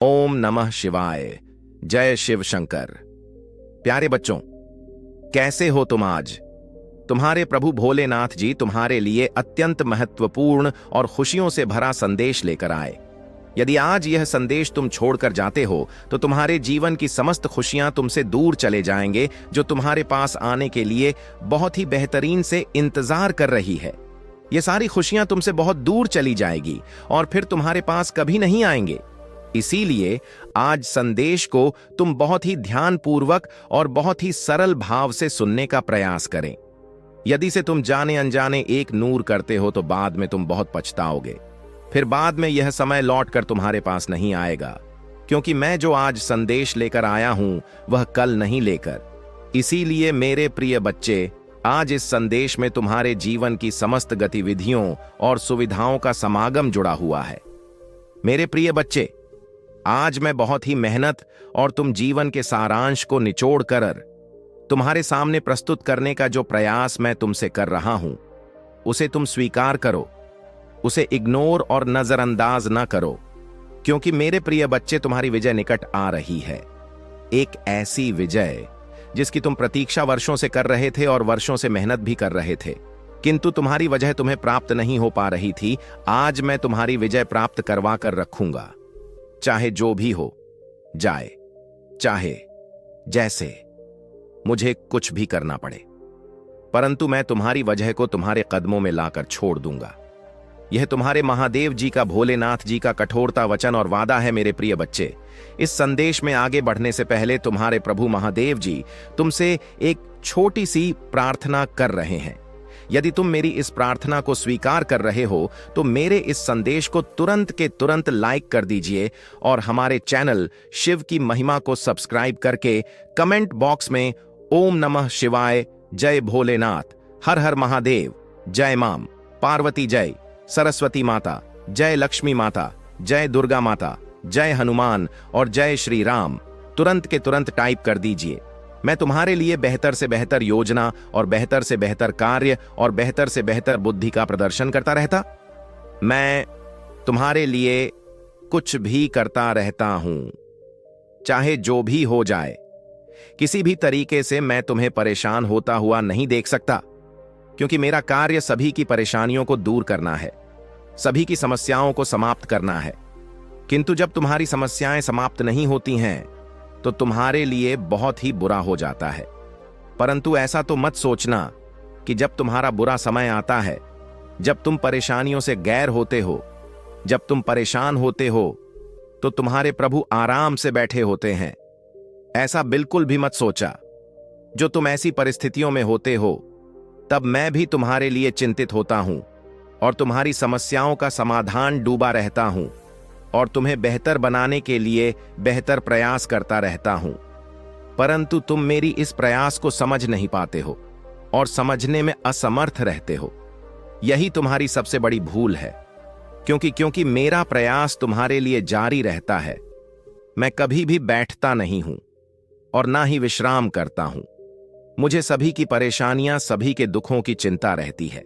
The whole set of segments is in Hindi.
ओम नमः शिवाय। जय शिव शंकर। प्यारे बच्चों, कैसे हो तुम आज? तुम्हारे प्रभु भोलेनाथ जी तुम्हारे लिए अत्यंत महत्वपूर्ण और खुशियों से भरा संदेश लेकर आए। यदि आज यह संदेश तुम छोड़कर जाते हो तो तुम्हारे जीवन की समस्त खुशियां तुमसे दूर चले जाएंगे, जो तुम्हारे पास आने के लिए बहुत ही बेहतरीन से इंतजार कर रही है। ये सारी खुशियां तुमसे बहुत दूर चली जाएगी और फिर तुम्हारे पास कभी नहीं आएंगे। इसीलिए आज संदेश को तुम बहुत ही ध्यानपूर्वक और बहुत ही सरल भाव से सुनने का प्रयास करें। यदि से तुम जाने अनजाने एक नूर करते हो तो बाद में तुम बहुत पछताओगे। फिर बाद में यह समय लौट कर तुम्हारे पास नहीं आएगा, क्योंकि मैं जो आज संदेश लेकर आया हूं वह कल नहीं लेकर। इसीलिए मेरे प्रिय बच्चे, आज इस संदेश में तुम्हारे जीवन की समस्त गतिविधियों और सुविधाओं का समागम जुड़ा हुआ है। मेरे प्रिय बच्चे, आज मैं बहुत ही मेहनत और तुम जीवन के सारांश को निचोड़ कर तुम्हारे सामने प्रस्तुत करने का जो प्रयास मैं तुमसे कर रहा हूं, उसे तुम स्वीकार करो, उसे इग्नोर और नजरअंदाज ना करो, क्योंकि मेरे प्रिय बच्चे, तुम्हारी विजय निकट आ रही है। एक ऐसी विजय जिसकी तुम प्रतीक्षा वर्षों से कर रहे थे और वर्षों से मेहनत भी कर रहे थे, किंतु तुम्हारी वजह तुम्हें प्राप्त नहीं हो पा रही थी। आज मैं तुम्हारी विजय प्राप्त करवा कर रखूंगा, चाहे जो भी हो जाए, चाहे जैसे मुझे कुछ भी करना पड़े, परंतु मैं तुम्हारी वजह को तुम्हारे कदमों में लाकर छोड़ दूंगा। यह तुम्हारे महादेव जी का, भोलेनाथ जी का कठोरता वचन और वादा है। मेरे प्रिय बच्चे, इस संदेश में आगे बढ़ने से पहले तुम्हारे प्रभु महादेव जी तुमसे एक छोटी सी प्रार्थना कर रहे हैं। यदि तुम मेरी इस प्रार्थना को स्वीकार कर रहे हो तो मेरे इस संदेश को तुरंत के तुरंत लाइक कर दीजिए और हमारे चैनल शिव की महिमा को सब्सक्राइब करके कमेंट बॉक्स में ओम नमः शिवाय, जय भोलेनाथ, हर हर महादेव, जय मां पार्वती, जय सरस्वती माता, जय लक्ष्मी माता, जय दुर्गा माता, जय हनुमान और जय श्री राम तुरंत के तुरंत टाइप कर दीजिए। मैं तुम्हारे लिए बेहतर से बेहतर योजना और बेहतर से बेहतर कार्य और बेहतर से बेहतर बुद्धि का प्रदर्शन करता रहता। मैं तुम्हारे लिए कुछ भी करता रहता हूं, चाहे जो भी हो जाए। किसी भी तरीके से मैं तुम्हें परेशान होता हुआ नहीं देख सकता, क्योंकि मेरा कार्य सभी की परेशानियों को दूर करना है, सभी की समस्याओं को समाप्त करना है। किंतु जब तुम्हारी समस्याएं समाप्त नहीं होती हैं तो तुम्हारे लिए बहुत ही बुरा हो जाता है। परंतु ऐसा तो मत सोचना कि जब तुम्हारा बुरा समय आता है, जब तुम परेशानियों से गैर होते हो, जब तुम परेशान होते हो, तो तुम्हारे प्रभु आराम से बैठे होते हैं। ऐसा बिल्कुल भी मत सोचा। जो तुम ऐसी परिस्थितियों में होते हो, तब मैं भी तुम्हारे लिए चिंतित होता हूं और तुम्हारी समस्याओं का समाधान डूबा रहता हूं और तुम्हें बेहतर बनाने के लिए बेहतर प्रयास करता रहता हूं। परंतु तुम मेरी इस प्रयास को समझ नहीं पाते हो और समझने में असमर्थ रहते हो। यही तुम्हारी सबसे बड़ी भूल है, क्योंकि मेरा प्रयास तुम्हारे लिए जारी रहता है। मैं कभी भी बैठता नहीं हूं और ना ही विश्राम करता हूं। मुझे सभी की परेशानियां, सभी के दुखों की चिंता रहती है।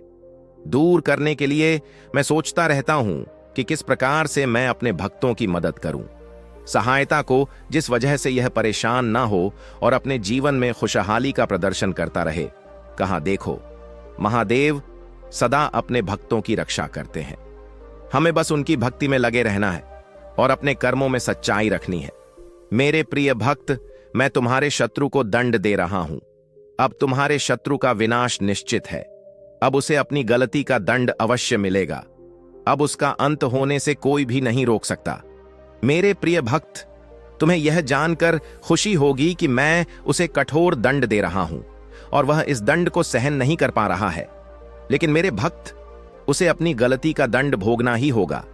दूर करने के लिए मैं सोचता रहता हूं कि किस प्रकार से मैं अपने भक्तों की मदद करूं, सहायता को, जिस वजह से यह परेशान ना हो और अपने जीवन में खुशहाली का प्रदर्शन करता रहे। कहां देखो, महादेव सदा अपने भक्तों की रक्षा करते हैं। हमें बस उनकी भक्ति में लगे रहना है और अपने कर्मों में सच्चाई रखनी है। मेरे प्रिय भक्त, मैं तुम्हारे शत्रु को दंड दे रहा हूं। अब तुम्हारे शत्रु का विनाश निश्चित है। अब उसे अपनी गलती का दंड अवश्य मिलेगा। अब उसका अंत होने से कोई भी नहीं रोक सकता। मेरे प्रिय भक्त, तुम्हें यह जानकर खुशी होगी कि मैं उसे कठोर दंड दे रहा हूं और वह इस दंड को सहन नहीं कर पा रहा है। लेकिन मेरे भक्त, उसे अपनी गलती का दंड भोगना ही होगा।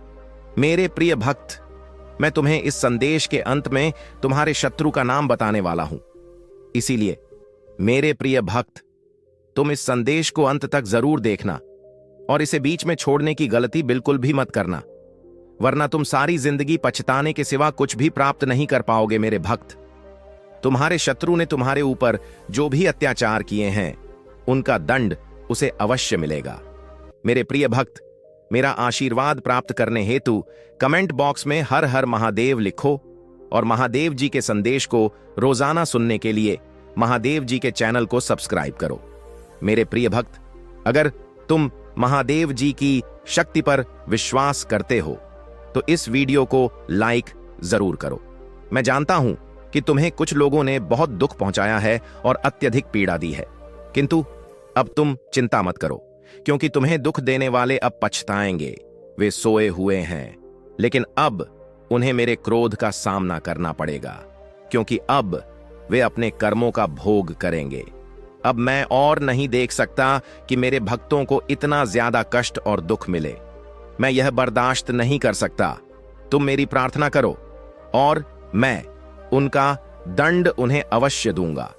मेरे प्रिय भक्त, मैं तुम्हें इस संदेश के अंत में तुम्हारे शत्रु का नाम बताने वाला हूं। इसीलिए मेरे प्रिय भक्त, तुम इस संदेश को अंत तक जरूर देखना और इसे बीच में छोड़ने की गलती बिल्कुल भी मत करना, वरना तुम सारी जिंदगी पछताने के सिवा कुछ भी प्राप्त नहीं कर पाओगे। मेरे भक्त, तुम्हारे शत्रु ने तुम्हारे ऊपर जो भी अत्याचार किए हैं, उनका दंड उसे अवश्य मिलेगा। मेरे प्रिय भक्त, मेरा आशीर्वाद प्राप्त करने हेतु कमेंट बॉक्स में हर हर महादेव लिखो और महादेव जी के संदेश को रोजाना सुनने के लिए महादेव जी के चैनल को सब्सक्राइब करो। मेरे प्रिय भक्त, अगर तुम महादेव जी की शक्ति पर विश्वास करते हो तो इस वीडियो को लाइक जरूर करो। मैं जानता हूं कि तुम्हें कुछ लोगों ने बहुत दुख पहुंचाया है और अत्यधिक पीड़ा दी है, किंतु अब तुम चिंता मत करो, क्योंकि तुम्हें दुख देने वाले अब पछताएंगे। वे सोए हुए हैं, लेकिन अब उन्हें मेरे क्रोध का सामना करना पड़ेगा, क्योंकि अब वे अपने कर्मों का भोग करेंगे। अब मैं और नहीं देख सकता कि मेरे भक्तों को इतना ज्यादा कष्ट और दुख मिले। मैं यह बर्दाश्त नहीं कर सकता। तुम मेरी प्रार्थना करो और मैं उनका दंड उन्हें अवश्य दूंगा।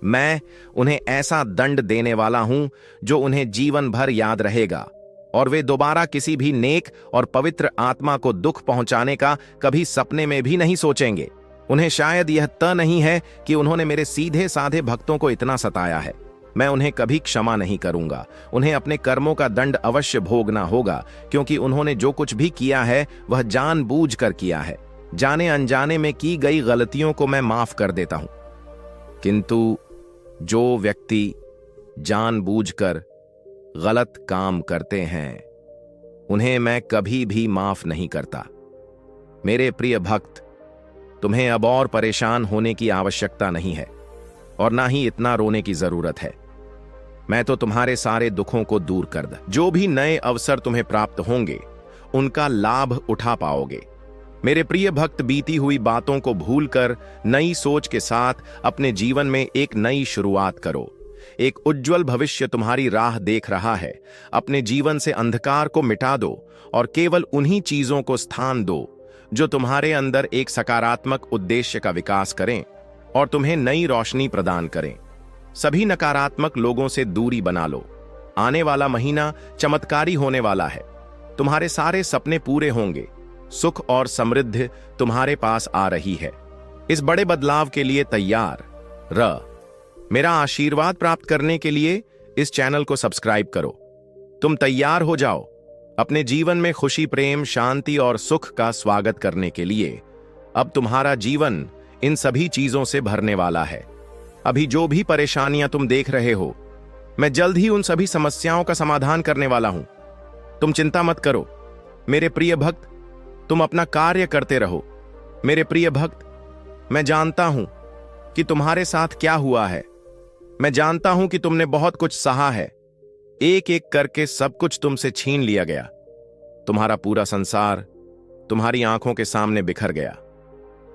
मैं उन्हें ऐसा दंड देने वाला हूं जो उन्हें जीवन भर याद रहेगा, और वे दोबारा किसी भी नेक और पवित्र आत्मा को दुख पहुंचाने का कभी सपने में भी नहीं सोचेंगे। उन्हें शायद यह तय नहीं है कि उन्होंने मेरे सीधे साधे भक्तों को इतना सताया है। मैं उन्हें कभी क्षमा नहीं करूंगा। उन्हें अपने कर्मों का दंड अवश्य भोगना होगा, क्योंकि उन्होंने जो कुछ भी किया है वह जानबूझकर किया है। जाने अनजाने में की गई गलतियों को मैं माफ कर देता हूं, किंतु जो व्यक्ति जानबूझकर गलत काम करते हैं उन्हें मैं कभी भी माफ नहीं करता। मेरे प्रिय भक्त, तुम्हें अब और परेशान होने की आवश्यकता नहीं है और ना ही इतना रोने की जरूरत है। मैं तो तुम्हारे सारे दुखों को दूर कर दूं। जो भी नए अवसर तुम्हें प्राप्त होंगे उनका लाभ उठा पाओगे। मेरे प्रिय भक्त, बीती हुई बातों को भूलकर नई सोच के साथ अपने जीवन में एक नई शुरुआत करो। एक उज्जवल भविष्य तुम्हारी राह देख रहा है। अपने जीवन से अंधकार को मिटा दो और केवल उन्हीं चीजों को स्थान दो जो तुम्हारे अंदर एक सकारात्मक उद्देश्य का विकास करें और तुम्हें नई रोशनी प्रदान करें। सभी नकारात्मक लोगों से दूरी बना लो। आने वाला महीना चमत्कारी होने वाला है। तुम्हारे सारे सपने पूरे होंगे। सुख और समृद्धि तुम्हारे पास आ रही है। इस बड़े बदलाव के लिए तैयार रह। मेरा आशीर्वाद प्राप्त करने के लिए इस चैनल को सब्सक्राइब करो। तुम तैयार हो जाओ अपने जीवन में खुशी, प्रेम, शांति और सुख का स्वागत करने के लिए। अब तुम्हारा जीवन इन सभी चीजों से भरने वाला है। अभी जो भी परेशानियां तुम देख रहे हो, मैं जल्द ही उन सभी समस्याओं का समाधान करने वाला हूं। तुम चिंता मत करो मेरे प्रिय भक्त, तुम अपना कार्य करते रहो। मेरे प्रिय भक्त, मैं जानता हूं कि तुम्हारे साथ क्या हुआ है। मैं जानता हूं कि तुमने बहुत कुछ सहा है। एक एक करके सब कुछ तुमसे छीन लिया गया। तुम्हारा पूरा संसार तुम्हारी आंखों के सामने बिखर गया।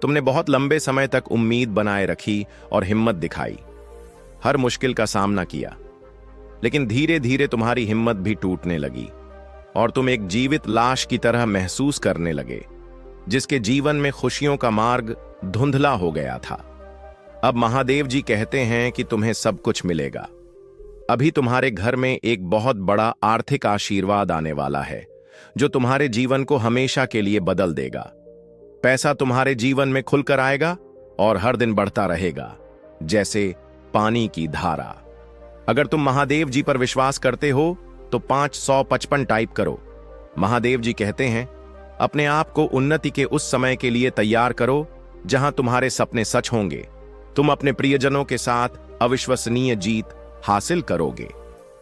तुमने बहुत लंबे समय तक उम्मीद बनाए रखी और हिम्मत दिखाई। हर मुश्किल का सामना किया, लेकिन धीरे धीरे तुम्हारी हिम्मत भी टूटने लगी और तुम एक जीवित लाश की तरह महसूस करने लगे, जिसके जीवन में खुशियों का मार्ग धुंधला हो गया था। अब महादेव जी कहते हैं कि तुम्हें सब कुछ मिलेगा। अभी तुम्हारे घर में एक बहुत बड़ा आर्थिक आशीर्वाद आने वाला है, जो तुम्हारे जीवन को हमेशा के लिए बदल देगा। पैसा तुम्हारे जीवन में खुलकर आएगा और हर दिन बढ़ता रहेगा, जैसे पानी की धारा। अगर तुम महादेव जी पर विश्वास करते हो तो 555 टाइप करो। महादेव जी कहते हैं, अपने आप को उन्नति के उस समय के लिए तैयार करो जहां तुम्हारे सपने सच होंगे। तुम अपने प्रियजनों के साथ अविश्वसनीय जीत हासिल करोगे।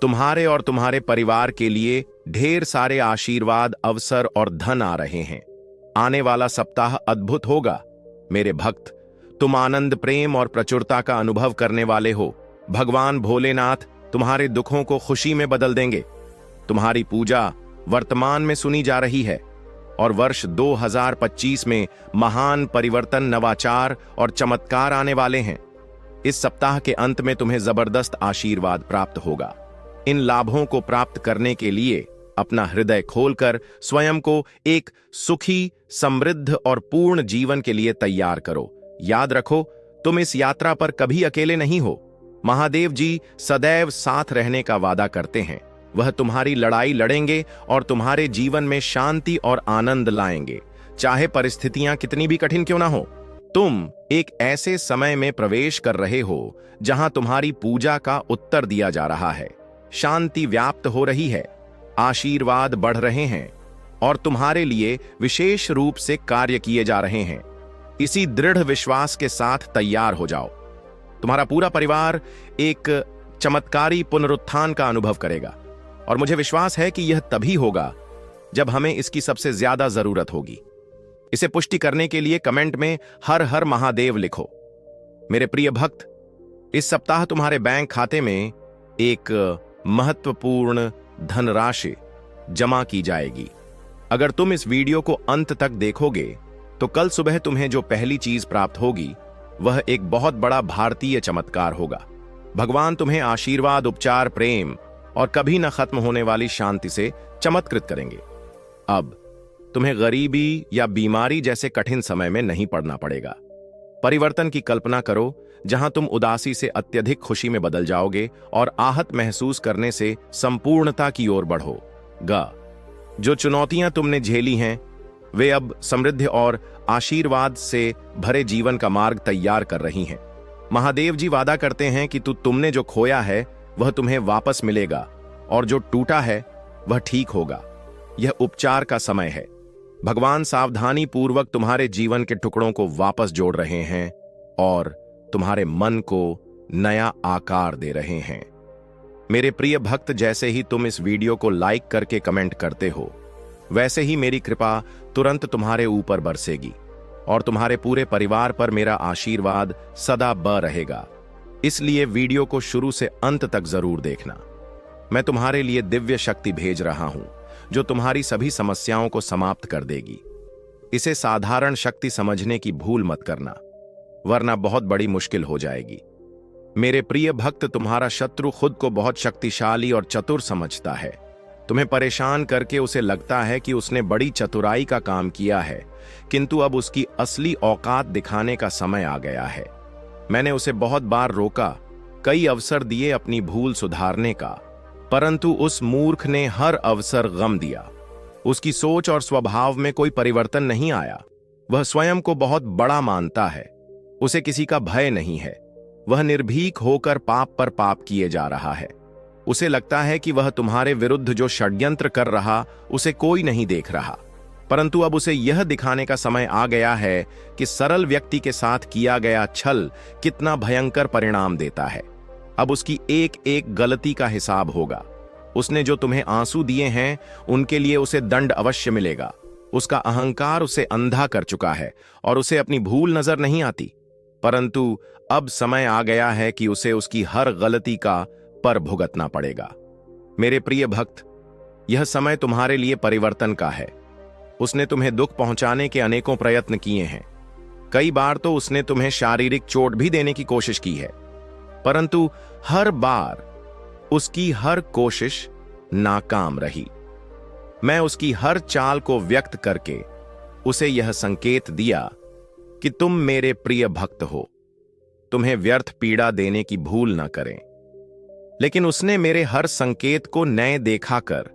तुम्हारे और तुम्हारे परिवार के लिए ढेर सारे आशीर्वाद, अवसर और धन आ रहे हैं। आने वाला सप्ताह अद्भुत होगा। मेरे भक्त, तुम आनंद, प्रेम और प्रचुरता का अनुभव करने वाले हो। भगवान भोलेनाथ तुम्हारे दुखों को खुशी में बदल देंगे। तुम्हारी पूजा वर्तमान में सुनी जा रही है और वर्ष 2025 में महान परिवर्तन, नवाचार और चमत्कार आने वाले हैं। इस सप्ताह के अंत में तुम्हें जबरदस्त आशीर्वाद प्राप्त होगा। इन लाभों को प्राप्त करने के लिए अपना हृदय खोलकर स्वयं को एक सुखी, समृद्ध और पूर्ण जीवन के लिए तैयार करो। याद रखो, तुम इस यात्रा पर कभी अकेले नहीं हो। महादेव जी सदैव साथ रहने का वादा करते हैं। वह तुम्हारी लड़ाई लड़ेंगे और तुम्हारे जीवन में शांति और आनंद लाएंगे, चाहे परिस्थितियां कितनी भी कठिन क्यों ना हो। तुम एक ऐसे समय में प्रवेश कर रहे हो जहां तुम्हारी पूजा का उत्तर दिया जा रहा है। शांति व्याप्त हो रही है, आशीर्वाद बढ़ रहे हैं और तुम्हारे लिए विशेष रूप से कार्य किए जा रहे हैं। इसी दृढ़ विश्वास के साथ तैयार हो जाओ। तुम्हारा पूरा परिवार एक चमत्कारी पुनरुत्थान का अनुभव करेगा और मुझे विश्वास है कि यह तभी होगा जब हमें इसकी सबसे ज्यादा जरूरत होगी। इसे पुष्टि करने के लिए कमेंट में हर हर महादेव लिखो। मेरे प्रिय भक्त, इस सप्ताह तुम्हारे बैंक खाते में एक महत्वपूर्ण धनराशि जमा की जाएगी। अगर तुम इस वीडियो को अंत तक देखोगे तो कल सुबह तुम्हें जो पहली चीज प्राप्त होगी वह एक बहुत बड़ा भारतीय चमत्कार होगा। भगवान तुम्हें आशीर्वाद, उपचार, प्रेम और कभी न खत्म होने वाली शांति से चमत्कृत करेंगे। अब तुम्हें गरीबी या बीमारी जैसे कठिन समय में नहीं पड़ना पड़ेगा। परिवर्तन की कल्पना करो जहां तुम उदासी से अत्यधिक खुशी में बदल जाओगे और आहत महसूस करने से संपूर्णता की ओर बढ़ोगा। जो चुनौतियां तुमने झेली हैं वे अब समृद्धि और आशीर्वाद से भरे जीवन का मार्ग तैयार कर रही हैं। महादेव जी वादा करते हैं कि तुमने जो खोया है वह तुम्हें वापस मिलेगा और जो टूटा है वह ठीक होगा। यह उपचार का समय है। भगवान सावधानी पूर्वक तुम्हारे जीवन के टुकड़ों को वापस जोड़ रहे हैं और तुम्हारे मन को नया आकार दे रहे हैं। मेरे प्रिय भक्त, जैसे ही तुम इस वीडियो को लाइक करके कमेंट करते हो वैसे ही मेरी कृपा तुरंत तुम्हारे ऊपर बरसेगी और तुम्हारे पूरे परिवार पर मेरा आशीर्वाद सदा ब रहेगा। इसलिए वीडियो को शुरू से अंत तक जरूर देखना। मैं तुम्हारे लिए दिव्य शक्ति भेज रहा हूं जो तुम्हारी सभी समस्याओं को समाप्त कर देगी। इसे साधारण शक्ति समझने की भूल मत करना, वरना बहुत बड़ी मुश्किल हो जाएगी। मेरे प्रिय भक्त, तुम्हारा शत्रु खुद को बहुत शक्तिशाली और चतुर समझता है। तुम्हें परेशान करके उसे लगता है कि उसने बड़ी चतुराई का काम किया है, किंतु अब उसकी असली औकात दिखाने का समय आ गया है। मैंने उसे बहुत बार रोका, कई अवसर दिए अपनी भूल सुधारने का, परंतु उस मूर्ख ने हर अवसर गम दिया। उसकी सोच और स्वभाव में कोई परिवर्तन नहीं आया। वह स्वयं को बहुत बड़ा मानता है। उसे किसी का भय नहीं है। वह निर्भीक होकर पाप पर पाप किए जा रहा है। उसे लगता है कि वह तुम्हारे विरुद्ध जो षड्यंत्र कर रहा उसे कोई नहीं देख रहा, परंतु अब उसे यह दिखाने का समय आ गया है कि सरल व्यक्ति के साथ किया गया छल कितना भयंकर परिणाम देता है। अब उसकी एक एक गलती का हिसाब होगा। उसने जो तुम्हें आंसू दिए हैं उनके लिए उसे दंड अवश्य मिलेगा। उसका अहंकार उसे अंधा कर चुका है और उसे अपनी भूल नजर नहीं आती, परंतु अब समय आ गया है कि उसे उसकी हर गलती का पर भुगतना पड़ेगा। मेरे प्रिय भक्त, यह समय तुम्हारे लिए परिवर्तन का है। उसने तुम्हें दुख पहुंचाने के अनेकों प्रयत्न किए हैं। कई बार तो उसने तुम्हें शारीरिक चोट भी देने की कोशिश की है, परंतु हर बार उसकी हर कोशिश नाकाम रही। मैं उसकी हर चाल को व्यक्त करके उसे यह संकेत दिया कि तुम मेरे प्रिय भक्त हो, तुम्हें व्यर्थ पीड़ा देने की भूल न करें। लेकिन उसने मेरे हर संकेत को नए देखाकर